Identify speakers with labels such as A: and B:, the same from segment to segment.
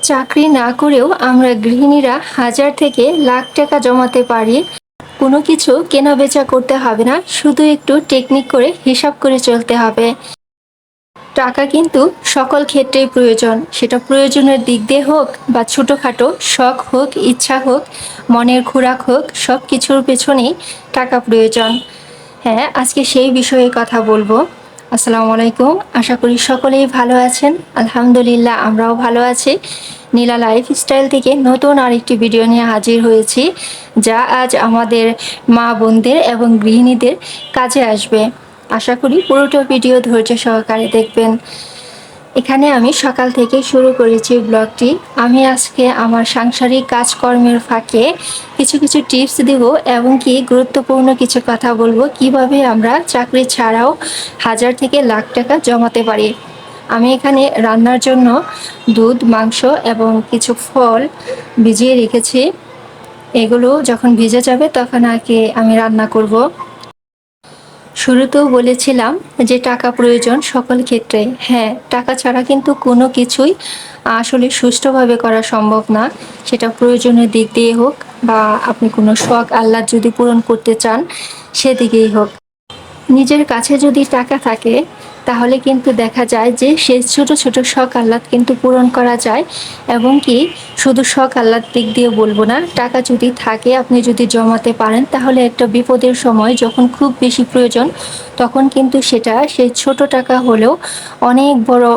A: চাকরি না করেও আমরা গৃহিণীরা হাজার থেকে লাখ টাকা জমাতে পারি। কোনো কিছু কেনাবেচা করতে হবে না, শুধু একটু টেকনিক করে হিসাব করে চলতে হবে। টাকা কিন্তু সকল ক্ষেত্রেই প্রয়োজন, সেটা প্রয়োজনের দিক দিয়ে হোক বা ছোটোখাটো শখ হোক, ইচ্ছা হোক, মনের খোরাক হোক, সব কিছুর পেছনেই টাকা প্রয়োজন। হ্যাঁ, আজকে সেই বিষয়ে কথা বলবো। আসসালামু আলাইকুম, আশা করি সকলেই ভালো আছেন। আলহামদুলিল্লাহ, আমরাও ভালো আছি। নীলা লাইফস্টাইল থেকে নতুন আরেকটি ভিডিও নিয়ে হাজির হয়েছি, যা আজ আমাদের মা বোনদের এবং গৃহিণীদের কাজে আসবে। আশা করি পুরোটা ভিডিও ধৈর্য সহকারে দেখবেন। এখানে আমি সকাল থেকে শুরু করেছি ব্লগটি। আমি আজকে আমার সাংসারিক কাজকর্মের ফাঁকে কিছু কিছু টিপস দিব এবং কি গুরুত্বপূর্ণ কিছু কথা বলবো, কিভাবে আমরা চাকরি ছাড়াও হাজার থেকে লাখ টাকা জমাতে পারি। আমি এখানে রান্নার জন্য দুধ, মাংস এবং কিছু ফল ভিজিয়ে রেখেছি। এগুলো যখন ভিজে যাবে তখন আমি রান্না করব। শুরুতেও বলেছিলাম যে টাকা প্রয়োজন সকল ক্ষেত্রে। হ্যাঁ, টাকা ছাড়া কিন্তু কোনো কিছুই আসলে সুষ্ঠুভাবে করা সম্ভব না। সেটা প্রয়োজনের দিক দিয়ে হোক বা আপনি কোনো শখ আহ্লাদ যদি পূরণ করতে চান সেদিকেই হোক। নিজের কাছে যদি টাকা থাকে তাহলে কিন্তু দেখা যায় যে সেই ছোট ছোট শখ আহ্লাদ কিন্তু পূরণ করা যায়। এবং কি শুধু শখ আহ্লাদ দিক দিয়ে বলবো না, টাকা যদি থাকে, আপনি যদি জমাতে পারেন, তাহলে একটা বিপদের সময় যখন খুব বেশি প্রয়োজন তখন কিন্তু সেটা সেই ছোট টাকা হলেও অনেক বড়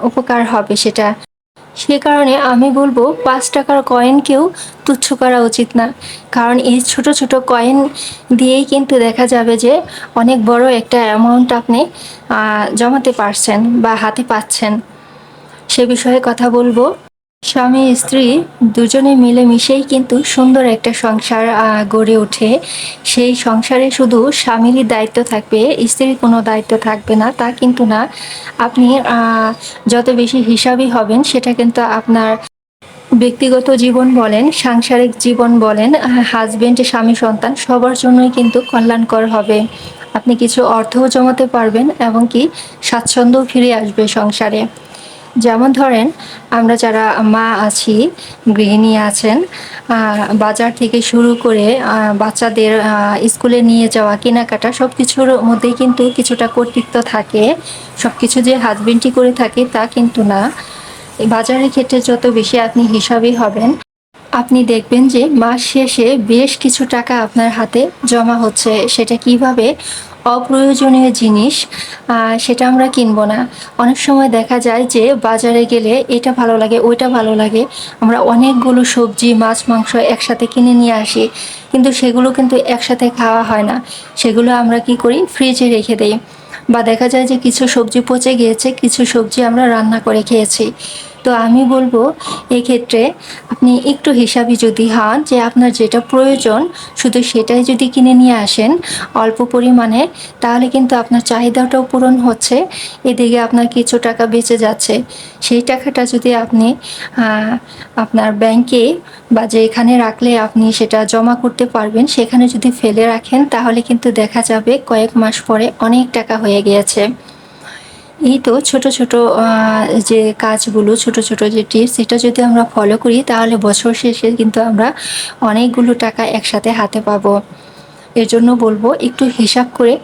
A: উপকার হবে সেটা। সে কারণে আমি বলবো 5 টাকার কয়েনকেও তুচ্ছ করা উচিত না। কারণ এই ছোট ছোট কয়েন দিয়েই কিন্তু দেখা যাবে যে অনেক বড় একটা অ্যামাউন্ট আপনি জমাতে পারছেন বা হাতে পাচ্ছেন। সে বিষয়ে কথা বলবো। স্বামী স্ত্রী দুজনে মিলেমিশেই কিন্তু সুন্দর একটা সংসার গড়ে ওঠে। সেই সংসারে শুধু স্বামীরই দায়িত্ব থাকবে, স্ত্রীর কোনো দায়িত্ব থাকবে না, তা কিন্তু না। আপনি যত বেশি হিসাবি হবেন, সেটা কিন্তু আপনার ব্যক্তিগত জীবন বলেন, সাংসারিক জীবন বলেন, হাজবেন্ড, স্বামী, সন্তান সবার জন্যই কিন্তু কল্যাণকর হবে। আপনি কিছু অর্থও জমাতে পারবেন এবং কি স্বাচ্ছন্দ্য ফিরে আসবে সংসারে। যেমন ধরেন, আমরা যারা মা আছি, গৃহিণী আছেন, বাজার থেকে শুরু করে বাচ্চাদের স্কুলে নিয়ে যাওয়া, কেনাকাটা সব কিছুর মধ্যেই কিন্তু কিছুটা কর্তৃত্ব থাকে। সব কিছু যে হাজবেন্ডই করে থাকে তা কিন্তু না। এই বাজারের ক্ষেত্রে যত বেশি আপনি হিসাবি হবেন, আপনি দেখবেন যে মাস শেষে বেশ কিছু টাকা আপনার হাতে জমা হচ্ছে। সেটা কিভাবে? অপ্রয়োজনীয় জিনিস সেটা আমরা কিনবো না। অনেক সময় দেখা যায় যে বাজারে গেলে এটা ভালো লাগে, ওইটা ভালো লাগে, আমরা অনেকগুলো সবজি, মাছ, মাংস একসাথে কিনে নিয়ে আসি, কিন্তু সেগুলো কিন্তু একসাথে খাওয়া হয় না। সেগুলো আমরা কি করি? ফ্রিজে রেখে দেই। বা দেখা যায় যে কিছু সবজি পচে গিয়েছে, কিছু সবজি আমরা রান্না করে খেয়েছি। তো আমি বলবো, এক্ষেত্রে আপনি একটু হিসাবি যদি হন, যে আপনার যেটা প্রয়োজন শুধু সেটাই যদি কিনে নিয়ে আসেন অল্প পরিমাণে, তাহলে কিন্তু আপনার চাহিদাটাও পূরণ হচ্ছে, এদিকে আপনার কিছু টাকা বেঁচে যাচ্ছে। সেই টাকাটা যদি আপনি আপনার ব্যাংকে বা যেখানে রাখলে আপনি সেটা জমা করতে পারবেন, সেখানে যদি ফেলে রাখেন, তাহলে কিন্তু দেখা যাবে কয়েক মাস পরে অনেক টাকা হয়ে গিয়েছে। এই তো ছোট ছোট যে কাজগুলো, ছোট ছোট যে টিপস, এটা যদি আমরা ফলো করি তাহলে বছর শেষে কিন্তু আমরা অনেকগুলো টাকা একসাথে হাতে পাবো। এর জন্য বলবো একটু হিসাব করে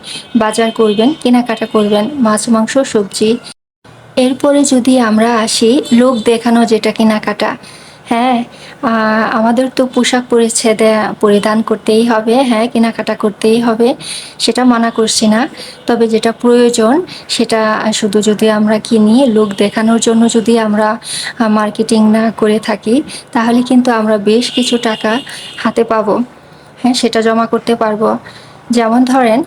A: বাজার করবেন, কেনাকাটা করবেন, মাছ, মাংস, সবজি। এরপরে যদি আমরা আসি লোক দেখানো যেটা কেনাকাটা। হ্যাঁ, আমাদের তো পোশাক পরিচ্ছদে পরিধান করতেই হবে, হ্যাঁ, কেনাকাটা করতেই হবে, সেটা মানা করছি না। তবে যেটা প্রয়োজন সেটা শুধু যদি আমরা কিনি, লোক দেখানোর জন্য যদি আমরা মার্কেটিং না করে থাকি, তাহলে কিন্তু আমরা বেশ কিছু টাকা হাতে পাবো। হ্যাঁ, সেটা জমা করতে পারবো। যেমন ধরেন,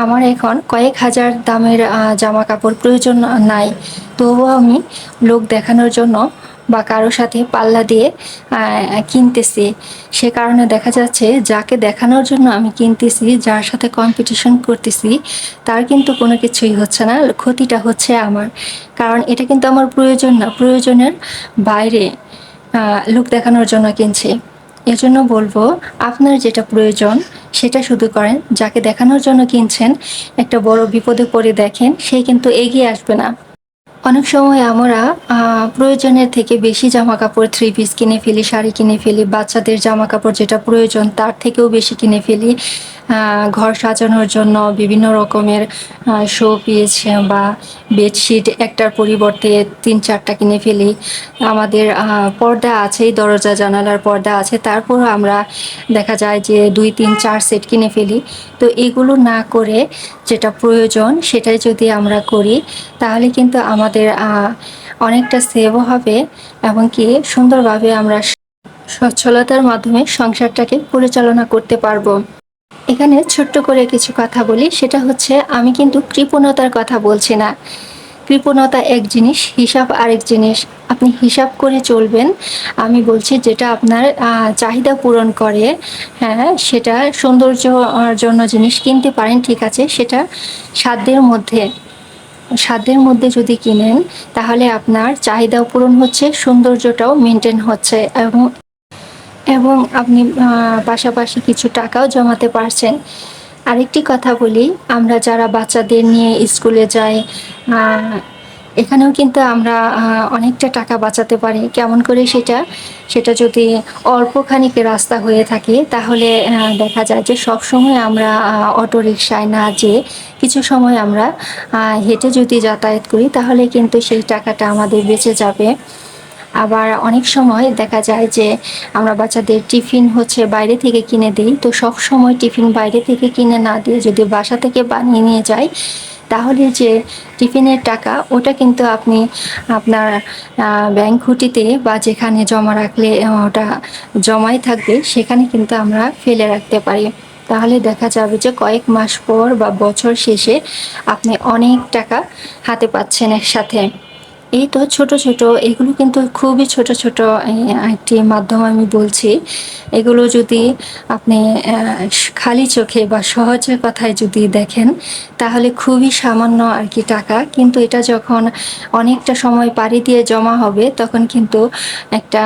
A: আমার এখন কয়েক হাজার দামের জামা কাপড় প্রয়োজন নাই, তবুও আমি লোক দেখানোর জন্য বা কারোর সাথে পাল্লা দিয়ে কিনতেছি। সে কারণে দেখা যাচ্ছে যাকে দেখানোর জন্য আমি কিনতেছি, যার সাথে কম্পিটিশন করতেছি, তার কিন্তু কোনো কিছুই হচ্ছে না, ক্ষতিটা হচ্ছে আমার। কারণ এটা কিন্তু আমার প্রয়োজন না, প্রয়োজনের বাইরে লোক দেখানোর জন্য কিনছি। এজন্য বলবো, আপনার যেটা প্রয়োজন সেটা শুধু করেন। যাকে দেখানোর জন্য কিনছেন, একটা বড় বিপদে পড়ে দেখেন, সে কিন্তু এগিয়ে আসবে না। অনেক সময় আমরা প্রয়োজনের থেকে বেশি জামাকাপড় থ্রি পিস কিনে ফেলি, শাড়ি কিনে ফেলি। বাচ্চাদের জামাকাপড় যেটা প্রয়োজন তার থেকেও বেশি কিনে ফেলি। ঘর সাজানোর জন্য বিভিন্ন রকমের শো পিস বা বেডশিট একটার পরিবর্তে ৩-৪ টা কিনে ফেলি। আমাদের পর্দা আছেই, দরজা জানালার পর্দা আছে। তারপরও আমরা দেখা যায় যে ২, ৩, ৪ সেট কিনে ফেলি। তো এগুলো না করে যেটা প্রয়োজন সেটাই যদি আমরা করি তাহলে কিন্তু আমাদের অনেকটা সেভও হবে এবং কি সুন্দরভাবে আমরা সচ্ছলতার মাধ্যমে সংসারটাকে পরিচালনা করতে পারবো। এখানে ছোট্ট করে কিছু কথা বলি, সেটা হচ্ছে আমি কিন্তু কৃপণতার কথা বলছি না। কৃপণতা এক জিনিস, হিসাব আরেক জিনিস। আপনি হিসাব করে চলবেন। আমি বলছি যেটা আপনার চাহিদা পূরণ করে, হ্যাঁ, সেটা সৌন্দর্য জন্য জিনিস কিনতে পারেন, ঠিক আছে, সেটা সাধ্যের মধ্যে। সাধ্যের মধ্যে যদি কিনেন তাহলে আপনার চাহিদাও পূরণ হচ্ছে, সৌন্দর্যটাও মেনটেন হচ্ছে এবং এবং আপনি পাশাপাশি কিছু টাকাও জমাতে পারছেন। আরেকটি কথা বলি, আমরা যারা বাচ্চাদের নিয়ে স্কুলে যাই, এখানেও কিন্তু আমরা অনেকটা টাকা বাঁচাতে পারি। কেমন করে সেটা? সেটা যদি অল্প খানিক রাস্তা হয়ে থাকে তাহলে দেখা যায় যে সবসময় আমরা অটো রিকশায় না যেয়ে কিছু সময় আমরা হেঁটে যদি যাতায়াত করি তাহলে কিন্তু সেই টাকাটা আমাদের বেঁচে যাবে। আবার অনেক সময় দেখা যায় যে আমরা বাচ্চাদের টিফিন হচ্ছে বাইরে থেকে কিনে দিই। তো সবসময় টিফিন বাইরে থেকে কিনে না দিয়ে যদি বাসা থেকে বানিয়ে নিয়ে যাই তাহলে যে টিফিনের টাকা ওটা কিন্তু আপনি আপনার ব্যাংক ঘুঁটিতে বা যেখানে জমা রাখলে ওটা জমাই থাকবে সেখানে কিন্তু আমরা ফেলে রাখতে পারি। তাহলে দেখা যাবে যে কয়েক মাস পর বা বছর শেষে আপনি অনেক টাকা হাতে পাচ্ছেন একসাথে। এই তো ছোট ছোট, এগুলো কিন্তু খুবই ছোট ছোট একটি মাধ্যম আমি বলছি। এগুলো যদি আপনি খালি চোখে বা সহজে কথায় যদি দেখেন তাহলে খুবই সামান্য আর কি টাকা, কিন্তু এটা যখন অনেকটা সময় পাড়ি দিয়ে জমা হবে তখন কিন্তু একটা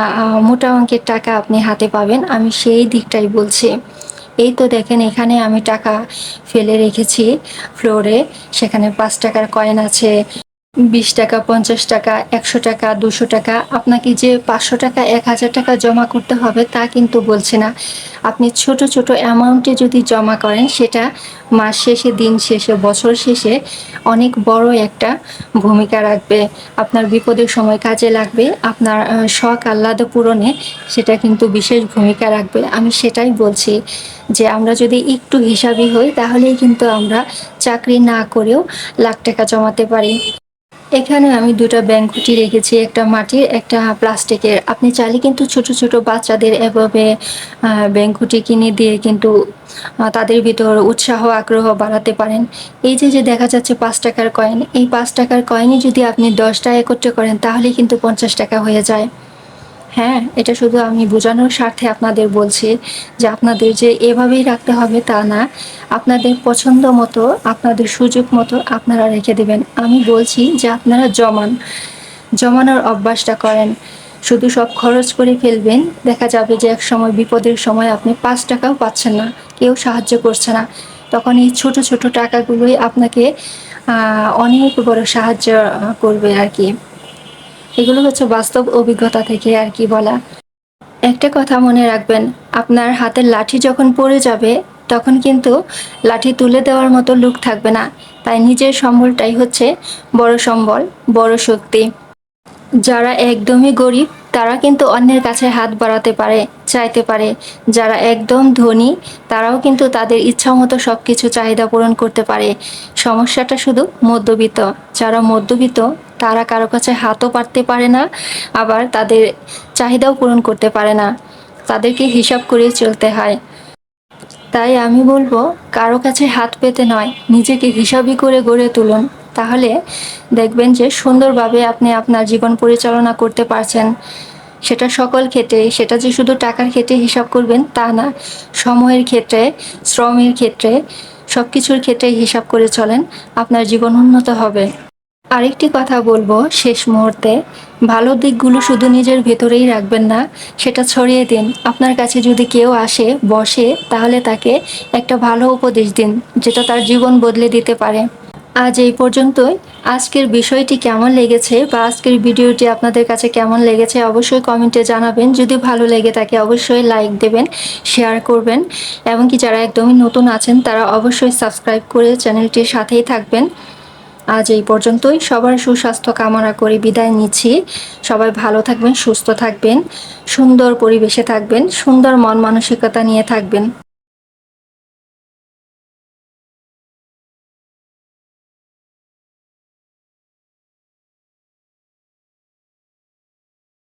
A: মোটা অঙ্কের টাকা আপনি হাতে পাবেন। আমি সেই দিকটাই বলছি। এই তো দেখেন এখানে আমি টাকা ফেলে রেখেছি ফ্লোরে, সেখানে ৫ টাকার কয়েন আছে, ২০ টাকা, ৫০ টাকা, ১০০ টাকা, ২০০ টাকা। আপনাকে যে ৫০০ টাকা, ১০০০ টাকা জমা করতে হবে তা কিন্তু বলছি না। আপনি ছোট ছোট অ্যামাউন্টে যদি জমা করেন সেটা মাস শেষে, দিন শেষে, বছর শেষে অনেক বড় একটা ভূমিকা রাখবে। আপনার বিপদের সময় কাজে লাগবে, আপনার শখ আহ্লাদ পূরণে সেটা কিন্তু বিশেষ ভূমিকা রাখবে। আমি সেটাই বলছি যে আমরা যদি একটু হিসাবি হই তাহলেই কিন্তু আমরা চাকরি না করেও লাখ টাকা জমাতে পারি। এখানে আমি ২ টা ব্যাংক ঘুঁটি রেখেছি, একটা মাটির, একটা প্লাস্টিকের। আপনি চাইলে কিন্তু ছোট ছোট বাচ্চাদের এভাবে ব্যাংক ঘুঁটি কিনে দিয়ে কিন্তু তাদের ভিতর উৎসাহ আগ্রহ বাড়াতে পারেন। এই যে দেখা যাচ্ছে ৫ টাকার কয়েন, এই ৫ টাকার কয়েনই যদি আপনি ১০ টা একত্রে করেন তাহলে কিন্তু ৫০ টাকা হয়ে যায়। হ্যাঁ, এটা শুধু আমি বোঝানোর স্বার্থে আপনাদের বলছি যে আপনাদের যে এভাবেই রাখতে হবে তা না। আপনাদের পছন্দ মতো, আপনাদের সুযোগ মতো আপনারা রেখে দেবেন। আমি বলছি যে আপনারা জমান, জমানোর অভ্যাসটা করেন। শুধু সব খরচ করে ফেলবেন, দেখা যাবে যে একসময় বিপদের সময় আপনি ৫ টাকাও পাচ্ছেন না, কেউ সাহায্য করছে না। তখন এই ছোট ছোট টাকাগুলোই আপনাকে অনেক বড় সাহায্য করবে আর কি। এগুলো হচ্ছে বাস্তব অভিজ্ঞতা থেকে আর কি বলা। একটা কথা মনে রাখবেন, আপনার হাতের লাঠি যখন পড়ে যাবে তখন কিন্তু লাঠি তুলে দেওয়ার মতো লোক থাকবে না। তাই নিজের সম্বলটাই হচ্ছে বড় সম্বল, বড় শক্তি। যারা একদমই গরিব তারা কিন্তু অন্যের কাছে হাত বাড়াতে পারে, চাইতে পারে। যারা একদম ধনী তারাও কিন্তু তাদের ইচ্ছামতো সবকিছু চাহিদা পূরণ করতে পারে। সমস্যাটা শুধু মধ্যবিত্ত। যারা মধ্যবিত্ত তারা কারো কাছে হাতও পাততে পারে না, আবার তাদের চাহিদাও পূরণ করতে পারে না। তাদেরকে হিসাব করে চলতে হয়। তাই আমি বলবো কারো কাছে হাত পেতে নয়, নিজেকে হিসাবি করে গড়ে তুলুন। তাহলে দেখবেন যে সুন্দরভাবে আপনি আপনার জীবন পরিচালনা করতে পারছেন। সেটা সকল ক্ষেত্রে, সেটা যে শুধু টাকার ক্ষেত্রে হিসাব করবেন তা না। সময়ের ক্ষেত্রে, শ্রমের ক্ষেত্রে, সব কিছুর ক্ষেত্রে হিসাব করে চলেন, আপনার জীবন উন্নত হবে। আরেকটি কথা বলবো শেষ মুহূর্তে, ভালো দিকগুলো শুধু নিজের ভেতরেই রাখবেন না, সেটা ছড়িয়ে দিন। আপনার কাছে যদি কেউ আসে, বসে, তাহলে তাকে একটা ভালো উপদেশ দিন যেটা তার জীবন বদলে দিতে পারে। আজ এই পর্যন্তই। আজকের বিষয়টি কেমন লেগেছে বা আজকের ভিডিওটি আপনাদের কাছে কেমন লেগেছে অবশ্যই কমেন্টে জানাবেন। যদি ভালো লেগে থাকে অবশ্যই লাইক দেবেন, শেয়ার করবেন এবং কি যারা একদমই নতুন আছেন তারা অবশ্যই সাবস্ক্রাইব করে চ্যানেলটির সাথেই থাকবেন। আজ এই পর্যন্তই। সবার সুস্বাস্থ্য কামনা করে বিদায় নিচ্ছি। সবাই ভালো থাকবেন, সুস্থ থাকবেন, সুন্দর পরিবেশে থাকবেন, সুন্দর মন মানসিকতা নিয়ে থাকবেন।